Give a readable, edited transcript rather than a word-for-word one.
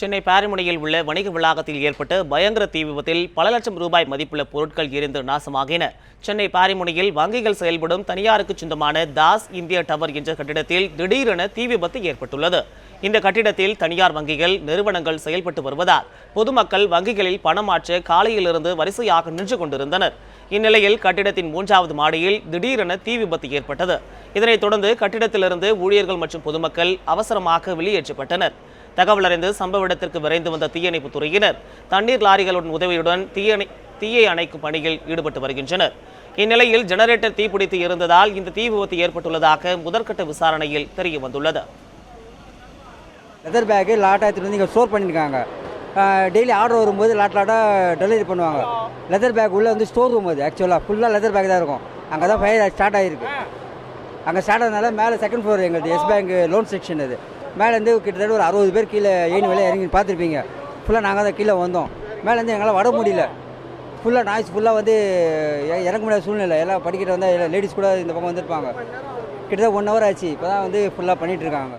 சென்னை பாரிமுனையில் உள்ள வணிக வளாகத்தில் ஏற்பட்ட பயங்கர தீ விபத்தில் பல லட்சம் ரூபாய் மதிப்புள்ள பொருட்கள் எரிந்து நாசமாகின. சென்னை பாரிமுனையில் வங்கிகள் செயல்படும் தனியாருக்கு சொந்தமான தாஸ் இந்தியா டவர் என்ற கட்டிடத்தில் திடீரென தீ விபத்து ஏற்பட்டுள்ளது. இந்த கட்டிடத்தில் தனியார் வங்கிகள் நிறுவனங்கள் செயல்பட்டு வருவதால் பொதுமக்கள் வங்கிகளில் பணம் மாற்ற காலையிலிருந்து வரிசையாக நின்று கொண்டிருந்தனர். இந்நிலையில் கட்டிடத்தின் 3வது மாடியில் திடீரென தீ விபத்து ஏற்பட்டது. இதனைத் தொடர்ந்து கட்டிடத்திலிருந்து ஊழியர்கள் மற்றும் பொதுமக்கள் அவசரமாக வெளியேற்றப்பட்டனர். தகவல் அறிந்து சம்பவ இடத்திற்கு விரைந்து வந்த தீயணைப்பு துறையினர் தண்ணீர் லாரிகளுடன் உதவியுடன் தீயை அணைக்கும் பணியில் ஈடுபட்டு வருகின்றனர். இந்நிலையில் ஜெனரேட்டர் தீப்பிடித்து இருந்ததால் இந்த தீ விபத்து ஏற்பட்டுள்ளதாக முதற்கட்ட விசாரணையில் தெரிய வந்துள்ளது. லெதர் பேக்கு லாட்டாக எடுத்துகிட்டு வந்து இங்கே ஸ்டோர் பண்ணியிருக்காங்க. டெய்லி ஆர்டர் வரும்போது லாட்டாக டெலிவரி பண்ணுவாங்க. லெதர் பேக் உள்ளே வந்து ஸ்டோர் ரூம், அது ஆக்சுவலாக ஃபுல்லாக லெதர் பேக் தான் இருக்கும். அங்கே தான் ஃபயர் ஸ்டார்ட் ஆகிருக்கு. அங்கே ஸ்டார்ட் ஆனதுனால மேலே செகண்ட் ஃப்ளோர் எங்களுக்கு எஸ் பேங்க் லோன் செக்ஷன். அது மேலேருந்து கிட்டத்தட்ட ஒரு 60 பேர் கீழே ஏணி வேலை இறங்கி பார்த்துருப்பீங்க. ஃபுல்லாக நாங்கள் தான் கீழே வந்தோம். மேலேருந்து எங்களால் வர முடியல. ஃபுல்லாக நாய்ஸ் ஃபுல்லாக வந்து இறங்க முடியாத சூழ்நிலை. எல்லாம் படிக்கிட்டு வந்தால் லேடிஸ் கூட இந்த பக்கம் வந்துருப்பாங்க. கிட்டத்தட்ட 1 ஹவர் ஆச்சு. இப்போ தான் வந்து ஃபுல்லாக பண்ணிகிட்டு இருக்காங்க.